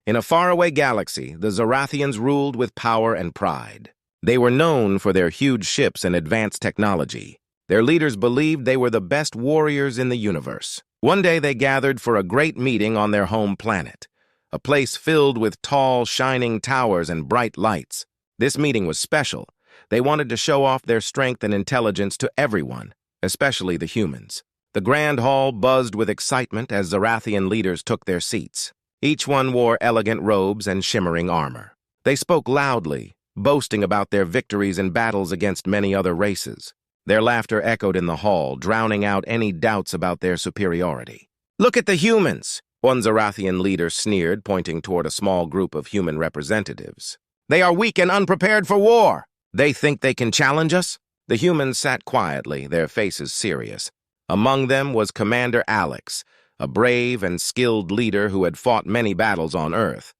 In a faraway galaxy, the Zorathians ruled with power and pride. They were known for their huge ships and advanced technology. Their leaders believed they were the best warriors in the universe. One day they gathered for a great meeting on their home planet, a place filled with tall, shining towers and bright lights. This meeting was special. They wanted to show off their strength and intelligence to everyone, especially the humans. The grand hall buzzed with excitement as Zorathian leaders took their seats. Each one wore elegant robes and shimmering armor. They spoke loudly, boasting about their victories in battles against many other races. Their laughter echoed in the hall, drowning out any doubts about their superiority. "Look at the humans," one Zorathian leader sneered, pointing toward a small group of human representatives. "They are weak and unprepared for war. They think they can challenge us?" The humans sat quietly, their faces serious. Among them was Commander Alex, a brave and skilled leader who had fought many battles on Earth.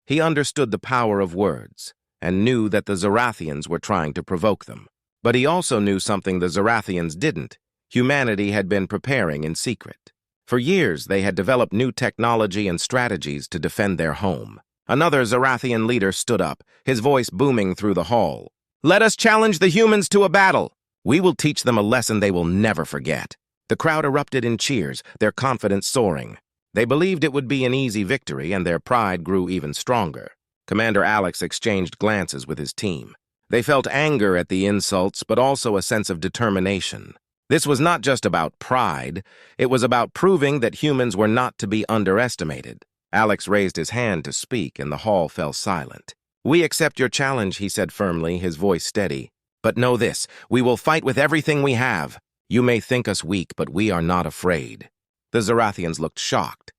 He understood the power of words and knew that the Zorathians were trying to provoke them. But he also knew something the Zorathians didn't. Humanity had been preparing in secret. For years, they had developed new technology and strategies to defend their home. Another Zorathian leader stood up, his voice booming through the hall. "Let us challenge the humans to a battle. We will teach them a lesson they will never forget." The crowd erupted in cheers, their confidence soaring. They believed it would be an easy victory, and their pride grew even stronger. Commander Alex exchanged glances with his team. They felt anger at the insults, but also a sense of determination. This was not just about pride, it was about proving that humans were not to be underestimated. Alex raised his hand to speak, and the hall fell silent. "We accept your challenge," he said firmly, his voice steady. "But know this, we will fight with everything we have. You may think us weak, but we are not afraid." The Zorathians looked shocked.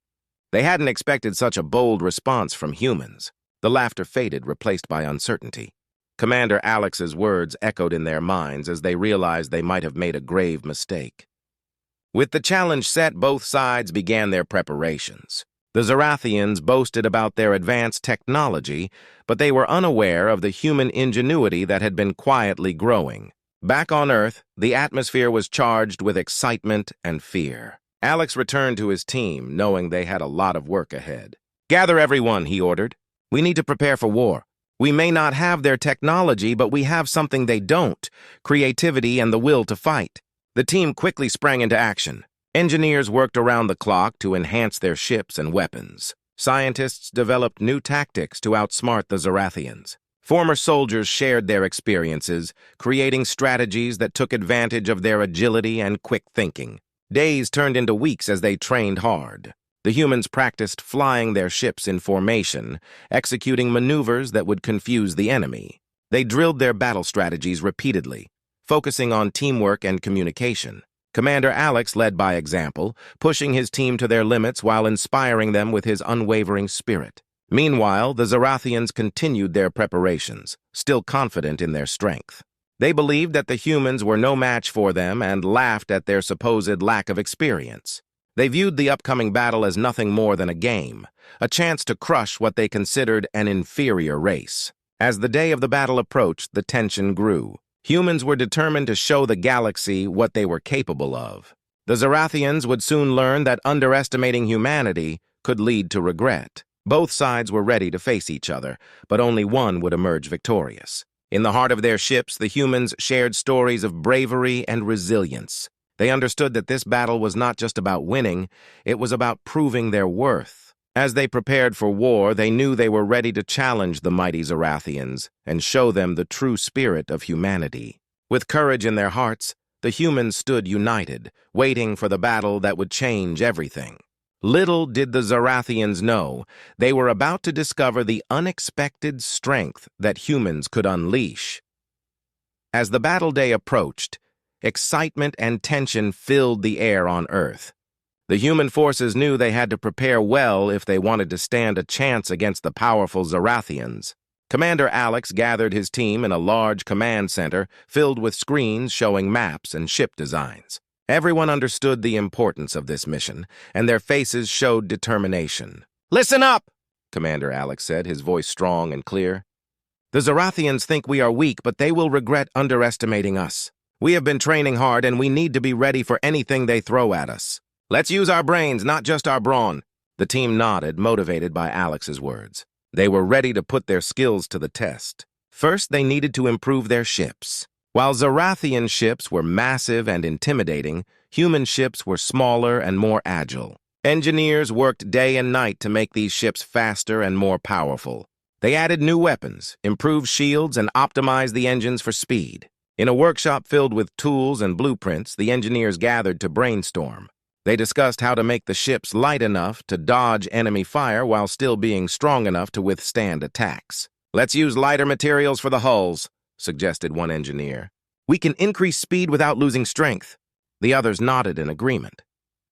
They hadn't expected such a bold response from humans. The laughter faded, replaced by uncertainty. Commander Alex's words echoed in their minds as they realized they might have made a grave mistake. With the challenge set, both sides began their preparations. The Zorathians boasted about their advanced technology, but they were unaware of the human ingenuity that had been quietly growing. Back on Earth, the atmosphere was charged with excitement and fear. Alex returned to his team, knowing they had a lot of work ahead. "Gather everyone," he ordered. "We need to prepare for war. We may not have their technology, but we have something they don't: creativity and the will to fight." The team quickly sprang into action. Engineers worked around the clock to enhance their ships and weapons. Scientists developed new tactics to outsmart the Zorathians. Former soldiers shared their experiences, creating strategies that took advantage of their agility and quick thinking. Days turned into weeks as they trained hard. The humans practiced flying their ships in formation, executing maneuvers that would confuse the enemy. They drilled their battle strategies repeatedly, focusing on teamwork and communication. Commander Alex led by example, pushing his team to their limits while inspiring them with his unwavering spirit. Meanwhile, the Zorathians continued their preparations, still confident in their strength. They believed that the humans were no match for them and laughed at their supposed lack of experience. They viewed the upcoming battle as nothing more than a game, a chance to crush what they considered an inferior race. As the day of the battle approached, the tension grew. Humans were determined to show the galaxy what they were capable of. The Zorathians would soon learn that underestimating humanity could lead to regret. Both sides were ready to face each other, but only one would emerge victorious. In the heart of their ships, the humans shared stories of bravery and resilience. They understood that this battle was not just about winning, it was about proving their worth. As they prepared for war, they knew they were ready to challenge the mighty Zorathians and show them the true spirit of humanity. With courage in their hearts, the humans stood united, waiting for the battle that would change everything. Little did the Zorathians know, they were about to discover the unexpected strength that humans could unleash. As the battle day approached, excitement and tension filled the air on Earth. The human forces knew they had to prepare well if they wanted to stand a chance against the powerful Zorathians. Commander Alex gathered his team in a large command center filled with screens showing maps and ship designs. Everyone understood the importance of this mission, and their faces showed determination. "Listen up," Commander Alex said, his voice strong and clear. "The Zorathians think we are weak, but they will regret underestimating us. We have been training hard, and we need to be ready for anything they throw at us. Let's use our brains, not just our brawn." The team nodded, motivated by Alex's words. They were ready to put their skills to the test. First, they needed to improve their ships. While Zarathian ships were massive and intimidating, human ships were smaller and more agile. Engineers worked day and night to make these ships faster and more powerful. They added new weapons, improved shields, and optimized the engines for speed. In a workshop filled with tools and blueprints, the engineers gathered to brainstorm. They discussed how to make the ships light enough to dodge enemy fire while still being strong enough to withstand attacks. "Let's use lighter materials for the hulls," suggested one engineer. "We can increase speed without losing strength." The others nodded in agreement.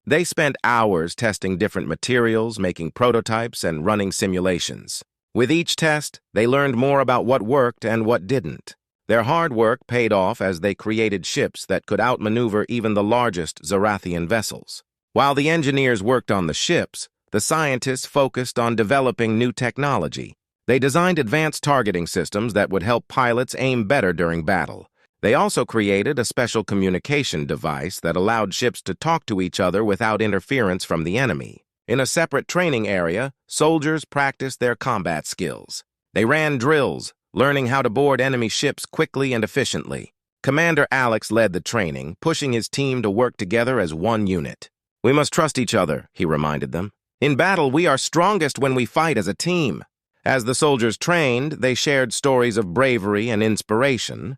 They spent hours testing different materials, making prototypes, and running simulations. With each test, they learned more about what worked and what didn't. Their hard work paid off as they created ships that could outmaneuver even the largest Zarathian vessels. While the engineers worked on the ships, the scientists focused on developing new technology. They designed advanced targeting systems that would help pilots aim better during battle. They also created a special communication device that allowed ships to talk to each other without interference from the enemy. In a separate training area, soldiers practiced their combat skills. They ran drills, learning how to board enemy ships quickly and efficiently. Commander Alex led the training, pushing his team to work together as one unit. "We must trust each other," he reminded them. "In battle, we are strongest when we fight as a team." As the soldiers trained, they shared stories of bravery and inspiration.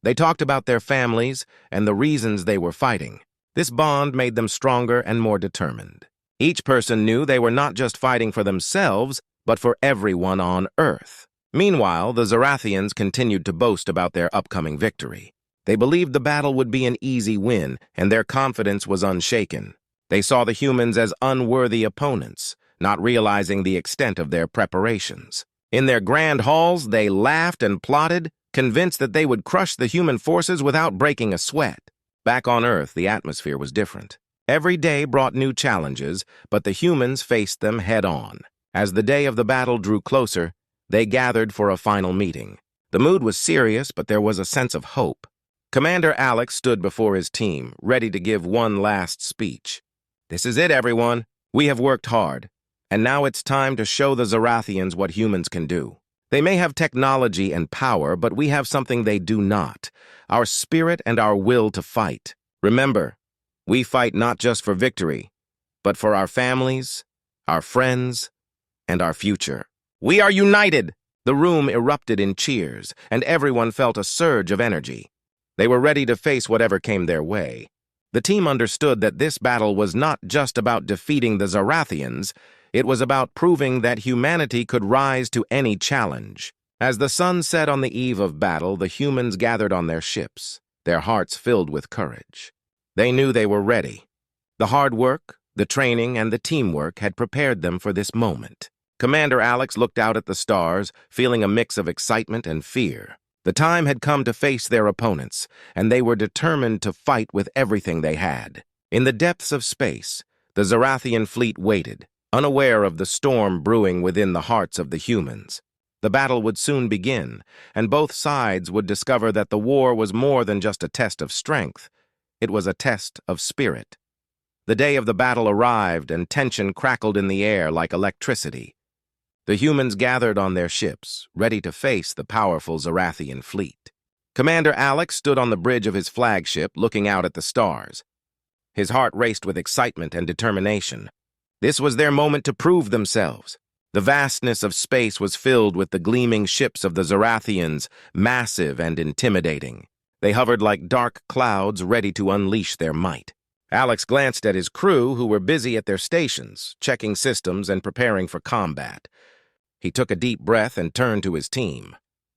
They talked about their families and the reasons they were fighting. This bond made them stronger and more determined. Each person knew they were not just fighting for themselves, but for everyone on Earth. Meanwhile, the Zarathians continued to boast about their upcoming victory. They believed the battle would be an easy win, and their confidence was unshaken. They saw the humans as unworthy opponents, not realizing the extent of their preparations. In their grand halls, they laughed and plotted, convinced that they would crush the human forces without breaking a sweat. Back on Earth, the atmosphere was different. Every day brought new challenges, but the humans faced them head-on. As the day of the battle drew closer, they gathered for a final meeting. The mood was serious, but there was a sense of hope. Commander Alex stood before his team, ready to give one last speech. "This is it, everyone. We have worked hard, and now it's time to show the Zarathians what humans can do. They may have technology and power, but we have something they do not: our spirit and our will to fight. Remember, we fight not just for victory, but for our families, our friends, and our future. We are united!" The room erupted in cheers, and everyone felt a surge of energy. They were ready to face whatever came their way. The team understood that this battle was not just about defeating the Zarathians, it was about proving that humanity could rise to any challenge. As the sun set on the eve of battle, the humans gathered on their ships, their hearts filled with courage. They knew they were ready. The hard work, the training, and the teamwork had prepared them for this moment. Commander Alex looked out at the stars, feeling a mix of excitement and fear. The time had come to face their opponents, and they were determined to fight with everything they had. In the depths of space, the Zarathian fleet waited, unaware of the storm brewing within the hearts of the humans. The battle would soon begin, and both sides would discover that the war was more than just a test of strength. It was a test of spirit. The day of the battle arrived, and tension crackled in the air like electricity. The humans gathered on their ships, ready to face the powerful Zarathian fleet. Commander Alex stood on the bridge of his flagship, looking out at the stars. His heart raced with excitement and determination. This was their moment to prove themselves. The vastness of space was filled with the gleaming ships of the Zarathians, massive and intimidating. They hovered like dark clouds, ready to unleash their might. Alex glanced at his crew, who were busy at their stations, checking systems and preparing for combat. He took a deep breath and turned to his team.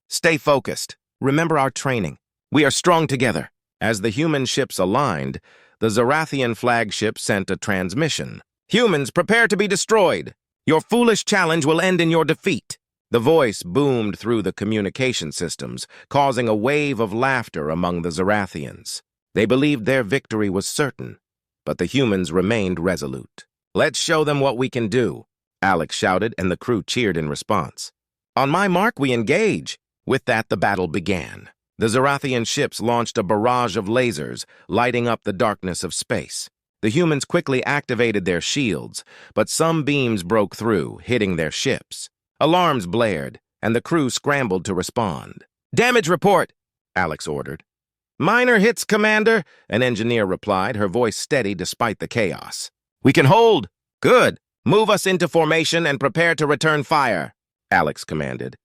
"Stay focused. Remember our training. We are strong together." As the human ships aligned, the Zarathian flagship sent a transmission. "Humans, prepare to be destroyed. Your foolish challenge will end in your defeat." The voice boomed through the communication systems, causing a wave of laughter among the Zarathians. They believed their victory was certain, but the humans remained resolute. "Let's show them what we can do," Alex shouted, and the crew cheered in response. "On my mark, we engage." With that, the battle began. The Zarathian ships launched a barrage of lasers, lighting up the darkness of space. The humans quickly activated their shields, but some beams broke through, hitting their ships. Alarms blared, and the crew scrambled to respond. "Damage report," Alex ordered. "Minor hits, Commander," an engineer replied, her voice steady despite the chaos. "We can hold." "Good. Move us into formation and prepare to return fire," Alex commanded.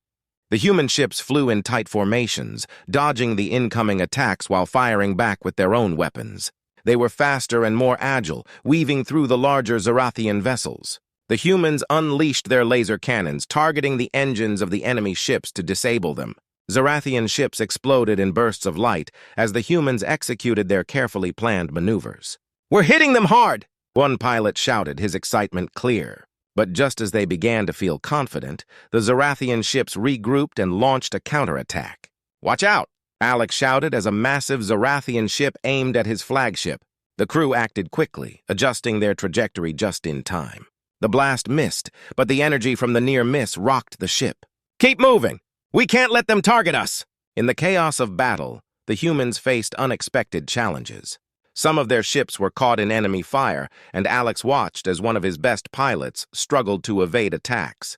The human ships flew in tight formations, dodging the incoming attacks while firing back with their own weapons. They were faster and more agile, weaving through the larger Zarathian vessels. The humans unleashed their laser cannons, targeting the engines of the enemy ships to disable them. Zarathian ships exploded in bursts of light as the humans executed their carefully planned maneuvers. "We're hitting them hard!" one pilot shouted, his excitement clear. But just as they began to feel confident, the Zarathian ships regrouped and launched a counterattack. "Watch out!" Alex shouted as a massive Zarathian ship aimed at his flagship. The crew acted quickly, adjusting their trajectory just in time. The blast missed, but the energy from the near miss rocked the ship. "Keep moving! We can't let them target us!" In the chaos of battle, the humans faced unexpected challenges. Some of their ships were caught in enemy fire, and Alex watched as one of his best pilots struggled to evade attacks.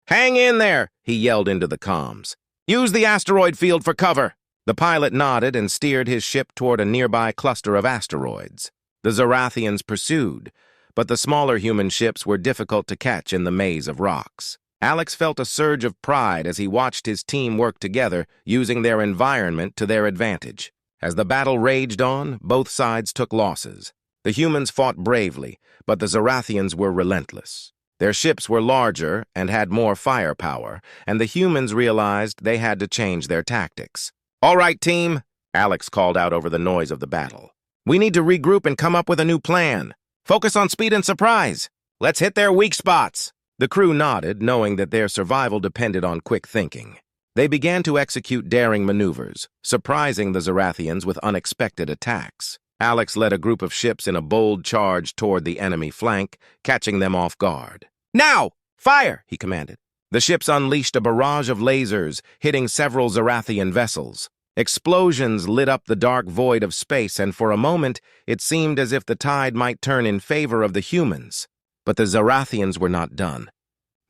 "Hang in there," he yelled into the comms. "Use the asteroid field for cover." The pilot nodded and steered his ship toward a nearby cluster of asteroids. The Zarathians pursued, but the smaller human ships were difficult to catch in the maze of rocks. Alex felt a surge of pride as he watched his team work together, using their environment to their advantage. As the battle raged on, both sides took losses. The humans fought bravely, but the Zarathians were relentless. Their ships were larger and had more firepower, and the humans realized they had to change their tactics. "All right, team," Alex called out over the noise of the battle. "We need to regroup and come up with a new plan. Focus on speed and surprise. Let's hit their weak spots." The crew nodded, knowing that their survival depended on quick thinking. They began to execute daring maneuvers, surprising the Zarathians with unexpected attacks. Alex led a group of ships in a bold charge toward the enemy flank, catching them off guard. "Now! Fire!" he commanded. The ships unleashed a barrage of lasers, hitting several Zarathian vessels. Explosions lit up the dark void of space, and for a moment, it seemed as if the tide might turn in favor of the humans. But the Zarathians were not done.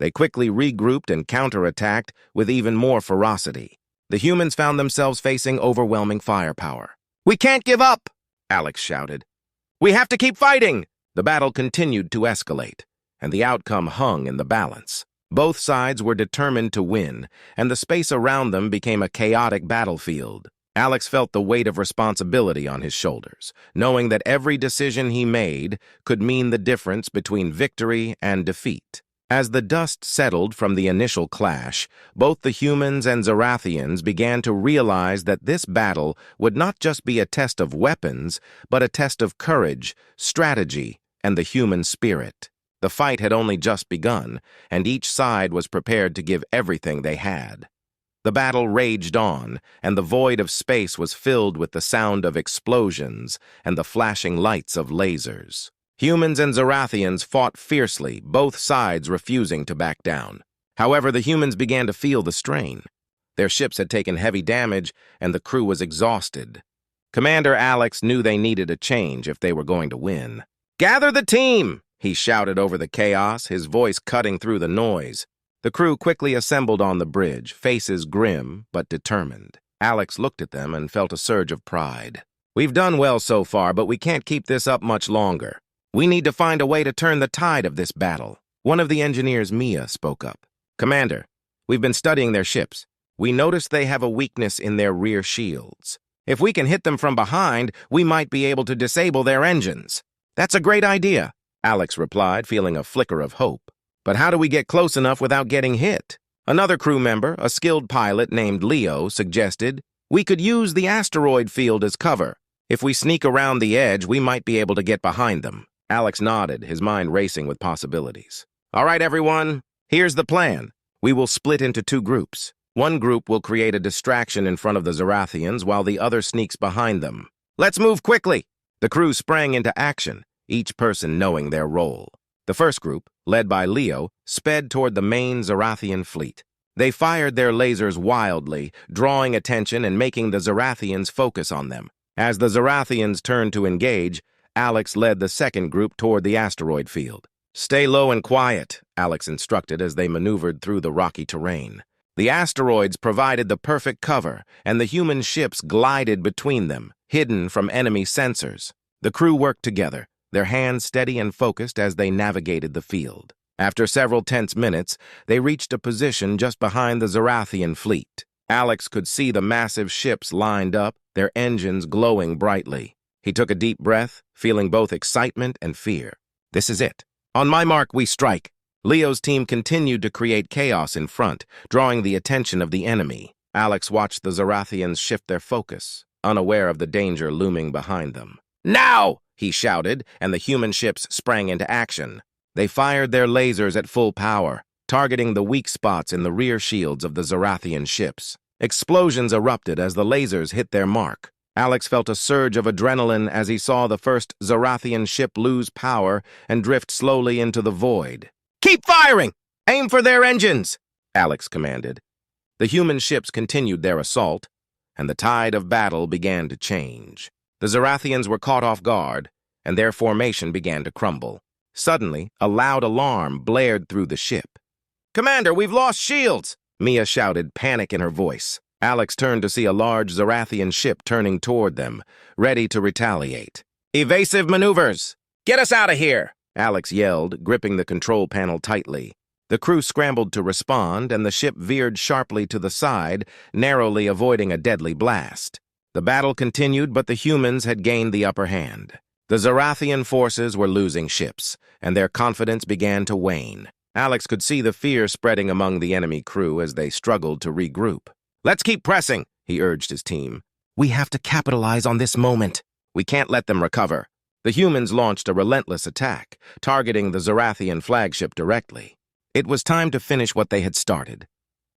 They quickly regrouped and counterattacked with even more ferocity. The humans found themselves facing overwhelming firepower. "We can't give up!" Alex shouted. "We have to keep fighting!" The battle continued to escalate, and the outcome hung in the balance. Both sides were determined to win, and the space around them became a chaotic battlefield. Alex felt the weight of responsibility on his shoulders, knowing that every decision he made could mean the difference between victory and defeat. As the dust settled from the initial clash, both the humans and Zarathians began to realize that this battle would not just be a test of weapons, but a test of courage, strategy, and the human spirit. The fight had only just begun, and each side was prepared to give everything they had. The battle raged on, and the void of space was filled with the sound of explosions and the flashing lights of lasers. Humans and Zarathians fought fiercely, both sides refusing to back down. However, the humans began to feel the strain. Their ships had taken heavy damage, and the crew was exhausted. Commander Alex knew they needed a change if they were going to win. "Gather the team!" he shouted over the chaos, his voice cutting through the noise. The crew quickly assembled on the bridge, faces grim but determined. Alex looked at them and felt a surge of pride. "We've done well so far, but we can't keep this up much longer. We need to find a way to turn the tide of this battle." One of the engineers, Mia, spoke up. "Commander, we've been studying their ships. We noticed they have a weakness in their rear shields. If we can hit them from behind, we might be able to disable their engines." "That's a great idea," Alex replied, feeling a flicker of hope. "But how do we get close enough without getting hit?" Another crew member, a skilled pilot named Leo, suggested, "We could use the asteroid field as cover. If we sneak around the edge, we might be able to get behind them." Alex nodded, his mind racing with possibilities. "All right, everyone, here's the plan. We will split into two groups. One group will create a distraction in front of the Zarathians while the other sneaks behind them. Let's move quickly." The crew sprang into action, each person knowing their role. The first group, led by Leo, sped toward the main Zarathian fleet. They fired their lasers wildly, drawing attention and making the Zarathians focus on them. As the Zarathians turned to engage, Alex led the second group toward the asteroid field. "Stay low and quiet," Alex instructed as they maneuvered through the rocky terrain. The asteroids provided the perfect cover, and the human ships glided between them, hidden from enemy sensors. The crew worked together, their hands steady and focused as they navigated the field. After several tense minutes, they reached a position just behind the Zorathian fleet. Alex could see the massive ships lined up, their engines glowing brightly. He took a deep breath, feeling both excitement and fear. This is it. "On my mark, we strike." Leo's team continued to create chaos in front, drawing the attention of the enemy. Alex watched the Zorathians shift their focus, unaware of the danger looming behind them. "Now!" he shouted, and the human ships sprang into action. They fired their lasers at full power, targeting the weak spots in the rear shields of the Zorathian ships. Explosions erupted as the lasers hit their mark. Alex felt a surge of adrenaline as he saw the first Zorathian ship lose power and drift slowly into the void. "Keep firing! Aim for their engines!" Alex commanded. The human ships continued their assault, and the tide of battle began to change. The Zorathians were caught off guard, and their formation began to crumble. Suddenly, a loud alarm blared through the ship. "Commander, we've lost shields!" Mia shouted, panic in her voice. Alex turned to see a large Zorathian ship turning toward them, ready to retaliate. "Evasive maneuvers! Get us out of here!" Alex yelled, gripping the control panel tightly. The crew scrambled to respond, and the ship veered sharply to the side, narrowly avoiding a deadly blast. The battle continued, but the humans had gained the upper hand. The Zorathian forces were losing ships, and their confidence began to wane. Alex could see the fear spreading among the enemy crew as they struggled to regroup. "Let's keep pressing," he urged his team. "We have to capitalize on this moment. We can't let them recover." The humans launched a relentless attack, targeting the Zorathian flagship directly. It was time to finish what they had started.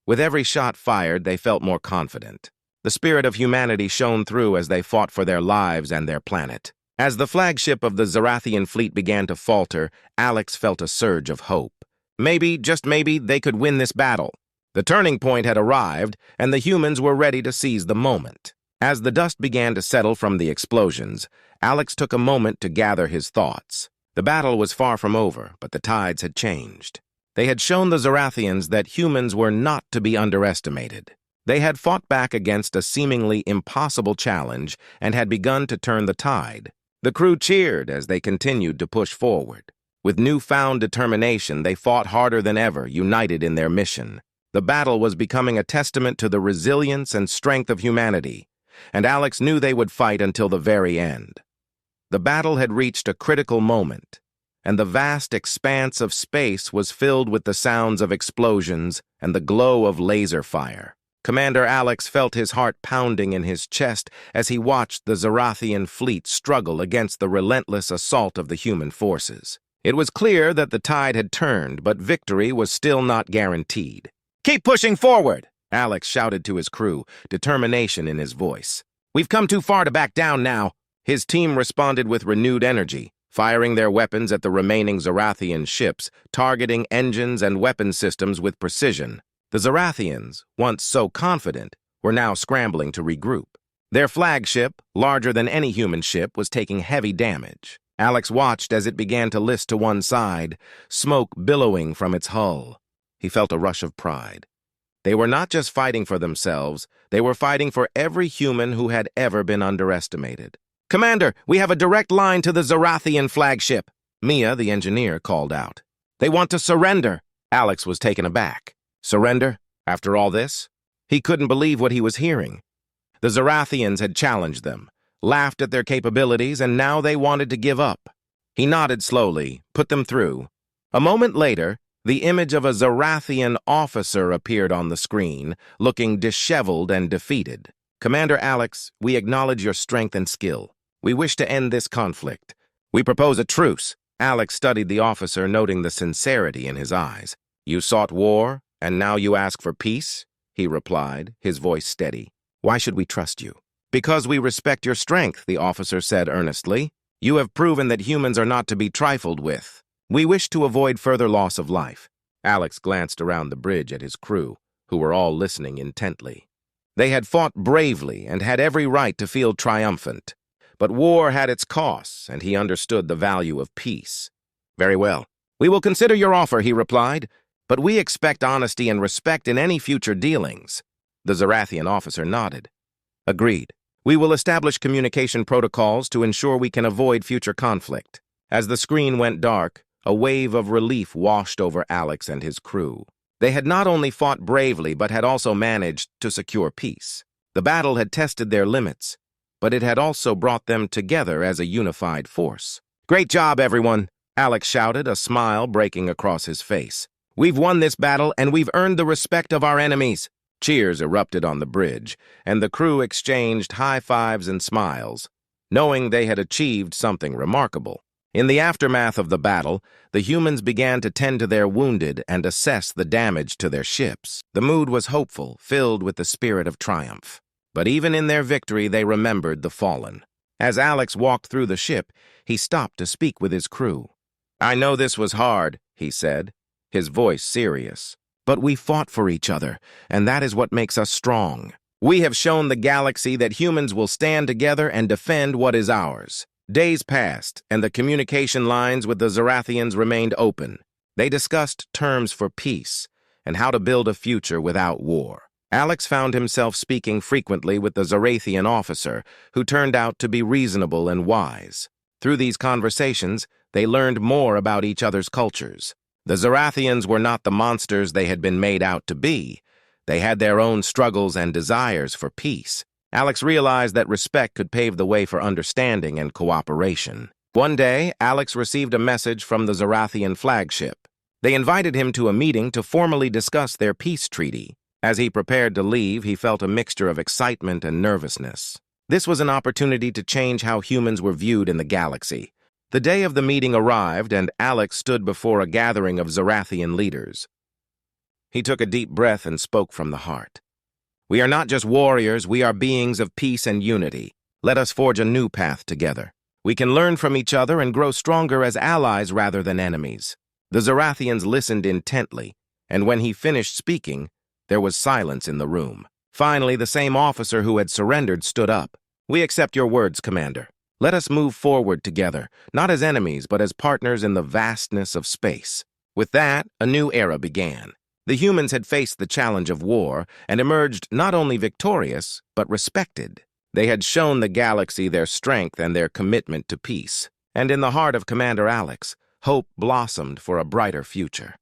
With every shot fired, they felt more confident. The spirit of humanity shone through as they fought for their lives and their planet. As the flagship of the Zorathian fleet began to falter, Alex felt a surge of hope. Maybe, just maybe, they could win this battle. The turning point had arrived, and the humans were ready to seize the moment. As the dust began to settle from the explosions, Alex took a moment to gather his thoughts. The battle was far from over, but the tides had changed. They had shown the Zorathians that humans were not to be underestimated. They had fought back against a seemingly impossible challenge and had begun to turn the tide. The crew cheered as they continued to push forward. With newfound determination, they fought harder than ever, united in their mission. The battle was becoming a testament to the resilience and strength of humanity, and Alex knew they would fight until the very end. The battle had reached a critical moment, and the vast expanse of space was filled with the sounds of explosions and the glow of laser fire. Commander Alex felt his heart pounding in his chest as he watched the Zorathian fleet struggle against the relentless assault of the human forces. It was clear that the tide had turned, but victory was still not guaranteed. "Keep pushing forward!" Alex shouted to his crew, determination in his voice. "We've come too far to back down now." His team responded with renewed energy, firing their weapons at the remaining Zorathian ships, targeting engines and weapon systems with precision. The Zorathians, once so confident, were now scrambling to regroup. Their flagship, larger than any human ship, was taking heavy damage. Alex watched as it began to list to one side, smoke billowing from its hull. He felt a rush of pride. They were not just fighting for themselves, they were fighting for every human who had ever been underestimated. "Commander, we have a direct line to the Zorathian flagship," Mia, the engineer, called out. "They want to surrender." Alex was taken aback. Surrender? After all this? He couldn't believe what he was hearing. The Zorathians had challenged them, laughed at their capabilities, and now they wanted to give up. He nodded slowly, put them through. A moment later, the image of a Zorathian officer appeared on the screen, looking disheveled and defeated. "Commander Alex, we acknowledge your strength and skill. We wish to end this conflict. We propose a truce." Alex studied the officer, noting the sincerity in his eyes. "You sought war, and now you ask for peace?" he replied, his voice steady. "Why should we trust you?" "Because we respect your strength," the officer said earnestly. "You have proven that humans are not to be trifled with. We wish to avoid further loss of life." Alex glanced around the bridge at his crew, who were all listening intently. They had fought bravely and had every right to feel triumphant. but war had its costs, and he understood the value of peace. "Very well. We will consider your offer," he replied, "but we expect honesty and respect in any future dealings." The Zarathian officer nodded. "Agreed. We will establish communication protocols to ensure we can avoid future conflict." As the screen went dark, a wave of relief washed over Alex and his crew. They had not only fought bravely, but had also managed to secure peace. The battle had tested their limits, but it had also brought them together as a unified force. "Great job, everyone!" Alex shouted, a smile breaking across his face. "We've won this battle, and we've earned the respect of our enemies." Cheers erupted on the bridge, and the crew exchanged high fives and smiles, knowing they had achieved something remarkable. In the aftermath of the battle, the humans began to tend to their wounded and assess the damage to their ships. The mood was hopeful, filled with the spirit of triumph. But even in their victory, they remembered the fallen. As Alex walked through the ship, he stopped to speak with his crew. "I know this was hard," he said, his voice serious. "But we fought for each other, and that is what makes us strong. We have shown the galaxy that humans will stand together and defend what is ours." Days passed, and the communication lines with the Zarathians remained open. They discussed terms for peace and how to build a future without war. Alex found himself speaking frequently with the Zarathian officer, who turned out to be reasonable and wise. Through these conversations, they learned more about each other's cultures. The Zarathians were not the monsters they had been made out to be. They had their own struggles and desires for peace. Alex realized that respect could pave the way for understanding and cooperation. One day, Alex received a message from the Zarathian flagship. They invited him to a meeting to formally discuss their peace treaty. As he prepared to leave, he felt a mixture of excitement and nervousness. This was an opportunity to change how humans were viewed in the galaxy. The day of the meeting arrived, and Alex stood before a gathering of Zarathian leaders. He took a deep breath and spoke from the heart. "We are not just warriors, we are beings of peace and unity. Let us forge a new path together. We can learn from each other and grow stronger as allies rather than enemies." The Zarathians listened intently, and when he finished speaking, there was silence in the room. Finally, the same officer who had surrendered stood up. "We accept your words, Commander. Let us move forward together, not as enemies, but as partners in the vastness of space." With that, a new era began. The humans had faced the challenge of war and emerged not only victorious, but respected. They had shown the galaxy their strength and their commitment to peace. And in the heart of Commander Alex, hope blossomed for a brighter future.